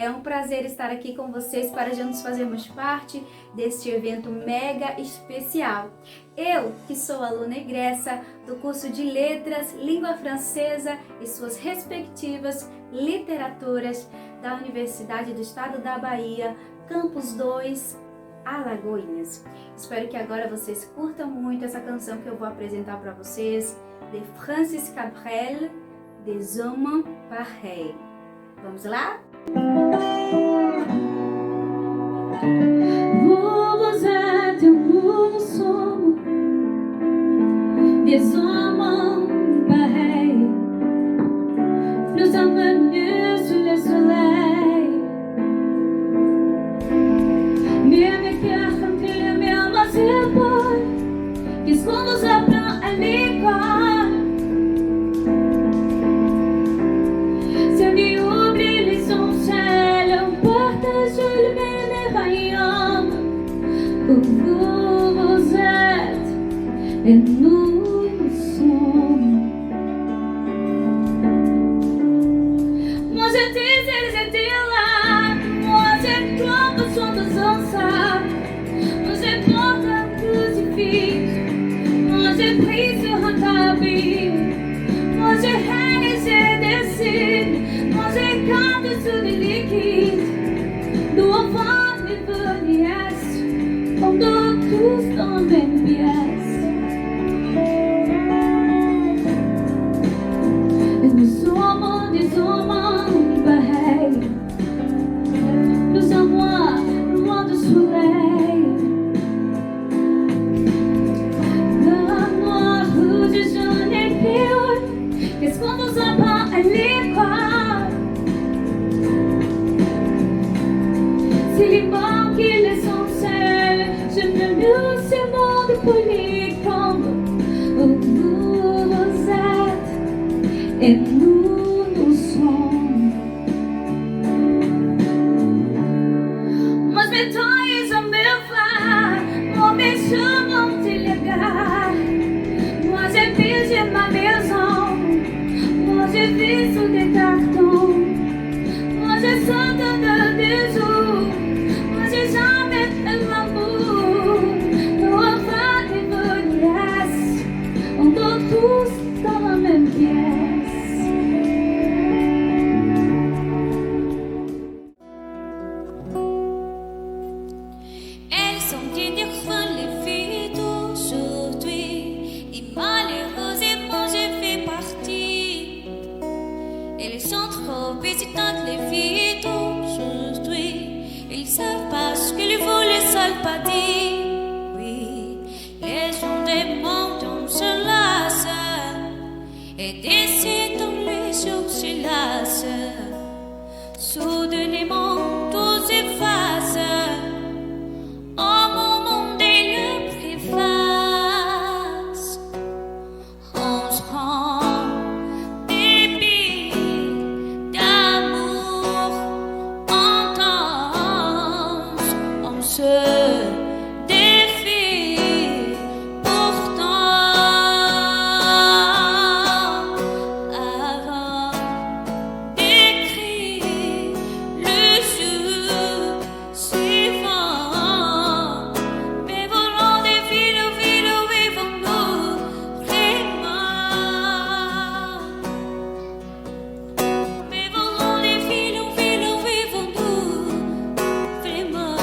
É um prazer estar aqui com vocês para juntos fazermos parte deste evento mega especial. Eu, que sou aluna egressa do curso de Letras, Língua Francesa e suas respectivas literaturas da Universidade do Estado da Bahia, Campus 2, Alagoinhas. Espero que agora vocês curtam muito essa canção que eu vou apresentar para vocês, de Francis Cabrel, Des Hommes Pareils. Vamos lá? Vous êtes et nous sommes des hommes pareils. Nous sommes venus sous le soleil. Mais mes cœurs sont les mêmes à ses épaules. Qu'est-ce qu'on nous apprend à l'école? C'est qui oublie l'essentiel, on partage le même royaume. Où vous êtes et nous sommes. Moi j'étais, ils étaient là. Moi j'ai toi, nous sommes ensemble. Moi j'ai porté un crucifix. Moi j'ai pris sur un tapis. Moi j'ai réalisé des signes. Moi j'ai gardé sous des liquides. Nous avons des volières. On dort tous dans la même pièce. Et nous sommes des hommes pareils. Nous sommes loin du soleil. La noire, rouge, jaune et violet. Qu'est-ce qu'on nous apprend à l'école? C'est les banques et l'essentiel. J'aime mieux ces mondes polychromes. Où vous êtes et nous sommes. Moi je m'étonne, je me vois. Mon méchant, mon illégal. Moi j'ai pigé ma maison. Moi j'ai vu sous des cartons. Moi j'ai sauté des jours. Moi j'ai jamais fait l'amour. Nous avons des volières. On dort tous dans la même pièce. Elles sont différentes les filles d'aujourd'hui. Et malheureusement je fais partie. Elles sont trop hésitantes les filles d'aujourd'hui. Ils savent pas ce que les veut les seuls pas dire. Oui, les gens des mondes on se lasse. Et décident les jours se lassent. Soudainement tout s'efface. Au moment des le préface, on se rend débile d'amour intense, on se défie pourtant avant d'écrire le jour suivant. Mais volant des villes, vivons-nous vraiment. Mais volant des villes, vivons-nous vraiment.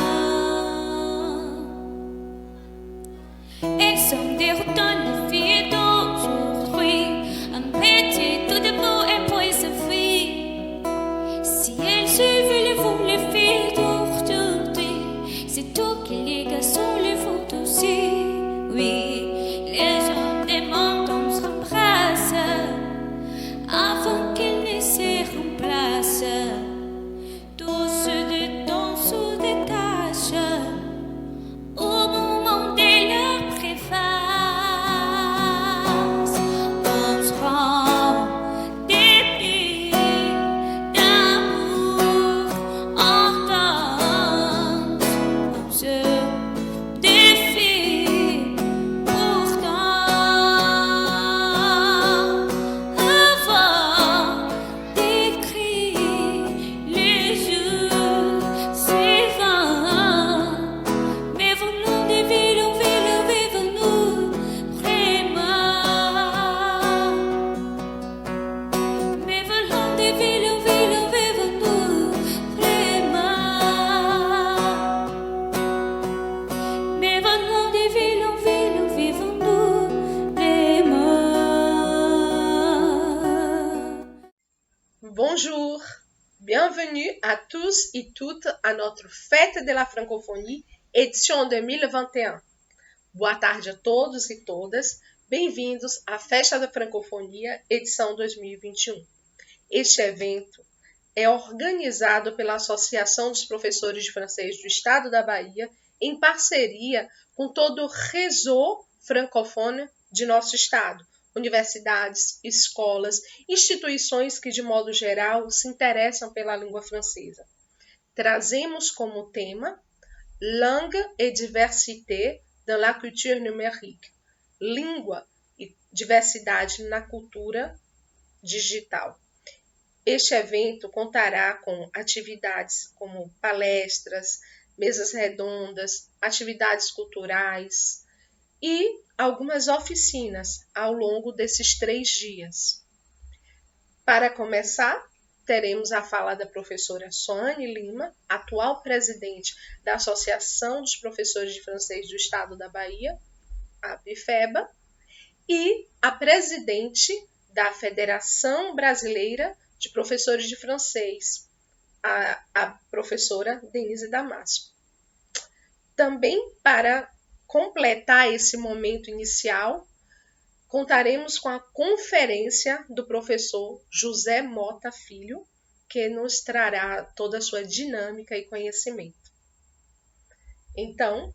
à tous et toutes à notre Fête de la Francophonie, édition 2021. Boa tarde a todos e todas, bem-vindos à Festa da Francofonia, edição 2021. Este evento é organizado pela Associação dos Professores de Francês do Estado da Bahia, em parceria com todo o réseau francophone de nosso estado, universidades, escolas, instituições que, de modo geral, se interessam pela língua francesa. Trazemos como tema Langue et diversité dans la culture numérique, língua e diversidade na cultura digital. Este evento contará com atividades como palestras, mesas redondas, atividades culturais e algumas oficinas ao longo desses 3 dias. Para começar, teremos a fala da professora Soane Lima, atual presidente da Associação dos Professores de Francês do Estado da Bahia, a ABFEBA, e a presidente da Federação Brasileira de Professores de Francês, a professora Denise Damasco. Também para completar esse momento inicial, contaremos com a conferência do professor José Mota Filho, que nos trará toda a sua dinâmica e conhecimento. Então,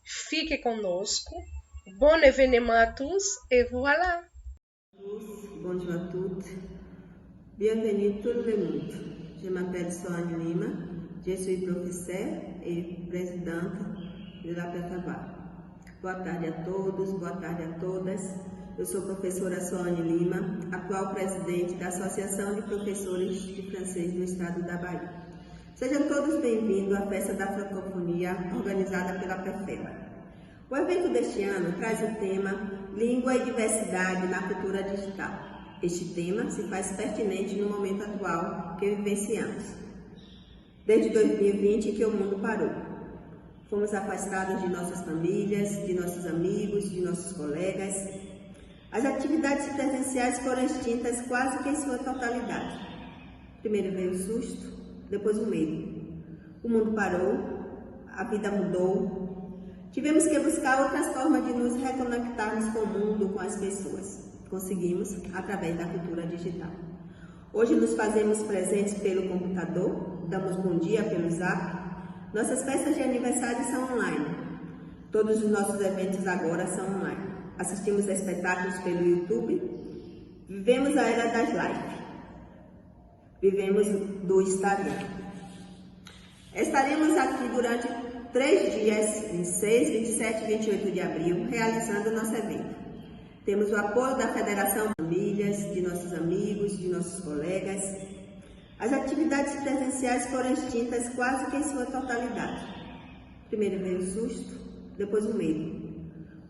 fique conosco. Bon événement à tous et voilà! Bonjour à toutes. Bienvenue tout le monde. Je m'appelle Soane Lima. Je suis professeur et présidente de la PFABA. Boa tarde a todos, boa tarde a todas. Eu sou professora Soane Lima, atual presidente da Associação de Professores de Francês do Estado da Bahia. Sejam todos bem-vindos à Festa da Francofonia, organizada pela PFEBA. O evento deste ano traz o tema Língua e Diversidade na Cultura Digital. Este tema se faz pertinente no momento atual que vivenciamos. Desde 2020 que o mundo parou. Fomos afastados de nossas famílias, de nossos amigos, de nossos colegas. As atividades presenciais foram extintas quase que em sua totalidade. Primeiro veio o susto, depois o medo. O mundo parou, a vida mudou. Tivemos que buscar outras formas de nos reconectarmos com o mundo, com as pessoas. Conseguimos através da cultura digital. Hoje nos fazemos presentes pelo computador, damos bom dia pelo Zap. Nossas festas de aniversário são online. Todos os nossos eventos agora são online. Assistimos a espetáculos pelo YouTube. Vivemos a era das lives. Vivemos do Instagram. Estaremos aqui durante 3 dias, 26, 27 e 28 de abril, realizando o nosso evento. Temos o apoio da Federação Famílias, de nossos amigos, de nossos colegas. As atividades presenciais foram extintas quase que em sua totalidade. Primeiro veio o susto, depois o medo.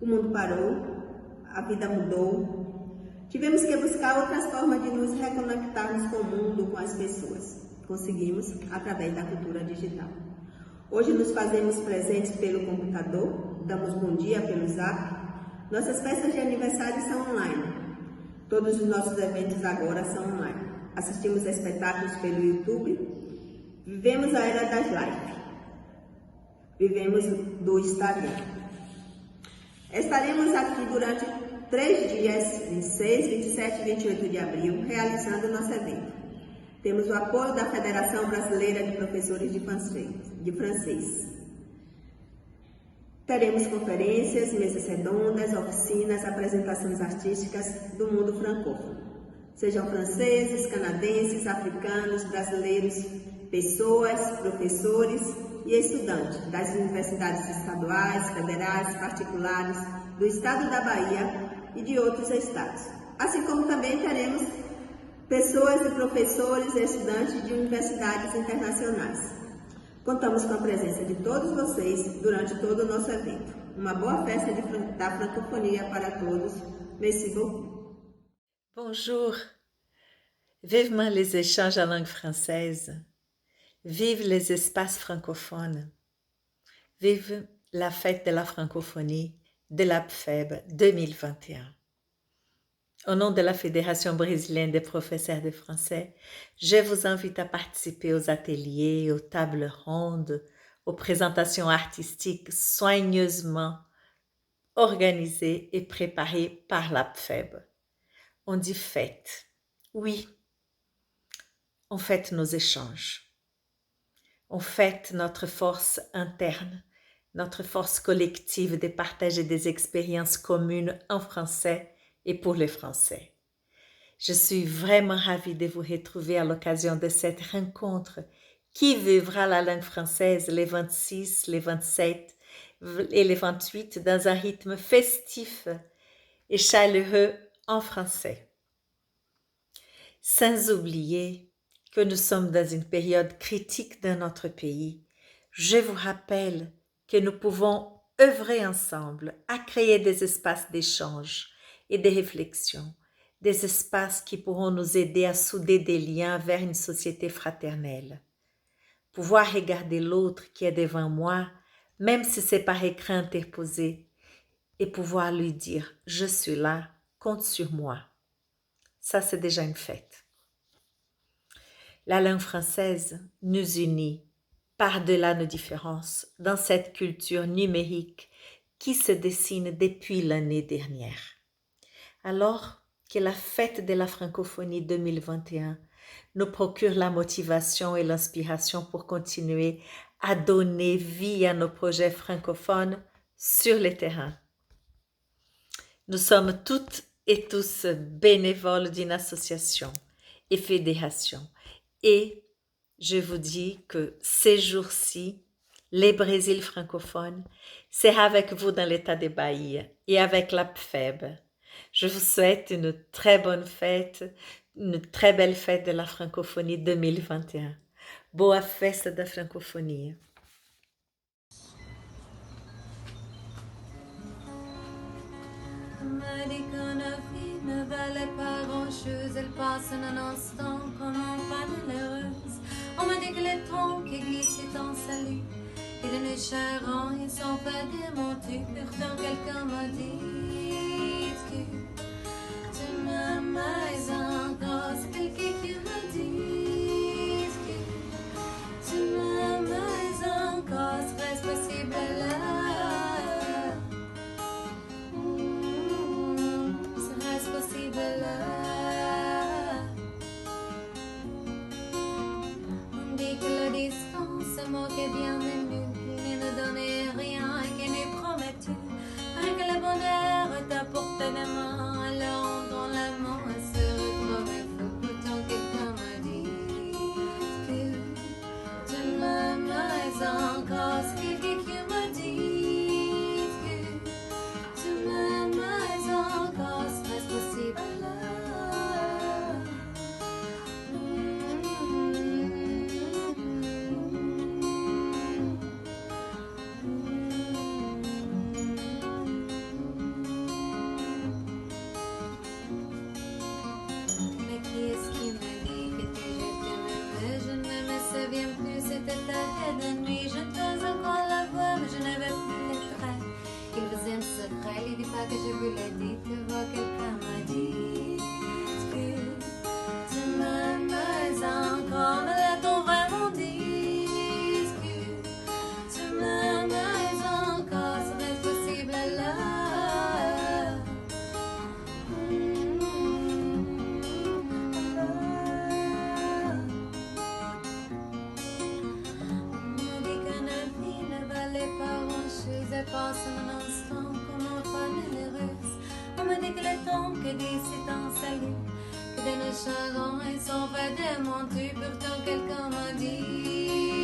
O mundo parou, a vida mudou. Tivemos que buscar outras formas de nos reconectarmos com o mundo, com as pessoas. Conseguimos através da cultura digital. Hoje nos fazemos presentes pelo computador, damos bom dia pelo Zap. Nossas festas de aniversário são online. Todos os nossos eventos agora são online. Assistimos a espetáculos pelo YouTube. Vivemos a era das lives. Vivemos do Instagram. Estaremos aqui durante 3 dias, 26, 27 e 28 de abril, realizando o nosso evento. Temos o apoio da Federação Brasileira de Professores de Francês. Teremos conferências, mesas redondas, oficinas, apresentações artísticas do mundo francófono. Sejam franceses, canadenses, africanos, brasileiros, pessoas, professores e estudantes das universidades estaduais, federais, particulares, do estado da Bahia e de outros estados. Assim como também teremos pessoas e professores e estudantes de universidades internacionais. Contamos com a presença de todos vocês durante todo o nosso evento. Uma boa festa da francofonia para todos. Merci beaucoup. Bonjour. Vivement les échanges en langue française. Vive les espaces francophones. Vive la fête de la francophonie de l'ABFEB 2021. Au nom de la Fédération brésilienne des professeurs de français, je vous invite à participer aux ateliers, aux tables rondes, aux présentations artistiques soigneusement organisées et préparées par l'APFEB. On dit fête. Oui, on fête nos échanges. On fête notre force interne, notre force collective de partager des expériences communes en français et pour les Français. Je suis vraiment ravie de vous retrouver à l'occasion de cette rencontre qui vivra la langue française les 26, les 27 et les 28 dans un rythme festif et chaleureux en français. Sans oublier que nous sommes dans une période critique dans notre pays, je vous rappelle que nous pouvons œuvrer ensemble à créer des espaces d'échange et de réflexion, des espaces qui pourront nous aider à souder des liens vers une société fraternelle. Pouvoir regarder l'autre qui est devant moi, même si c'est par écran interposé, et pouvoir lui dire « Je suis là, compte sur moi ». Ça, c'est déjà une fête. La langue française nous unit par-delà nos différences dans cette culture numérique qui se dessine depuis l'année dernière. Alors que la fête de la francophonie 2021 nous procure la motivation et l'inspiration pour continuer à donner vie à nos projets francophones sur le terrain. Nous sommes toutes et tous bénévoles d'une association et fédération. Et je vous dis que ces jours-ci, les Brésil francophones, c'est avec vous dans l'état de Bahia et avec l'APFEB. Je vous souhaite une très bonne fête, une très belle fête de la francophonie 2021. Boa festa da francophonie. On m'a dit qu'une vie ne valait pas grand-chose, elle passe en un instant comme en pas malheureuse. On m'a dit que les troncs qui glissent est en salut, et de nos charants ils sont pas démentis. Pourtant quelqu'un m'a dit que tu m'aimes encore, c'est quelqu'un qui me dit que tu m'aimes encore, serait-ce possible là? On dit que la distance se moquait bien de nous, il ne donnait rien et qu'il nous promettait rien que le bonheur est à portée de main. Alors dans la main elle se retrouvait fou. Pourtant quelqu'un m'a dit que tu m'aimes encore, c'est quelqu'un qui m'a dit que tu m'aimes encore, serait-ce possible là? Il dit pas que je vous l'ai dit, tu vois, quelqu'un m'a dit que tu m'aimes encore, mais l'a-t-on vraiment dit que tu m'aimes encore, serait-ce possible là? On m'a dit qu'une vie ne valait pas grand-chose, elle passe en un instant. On me dit que le temps que dit c'est un salut, que de nos charants ils sont pas démentis. Pourtant quelqu'un m'a dit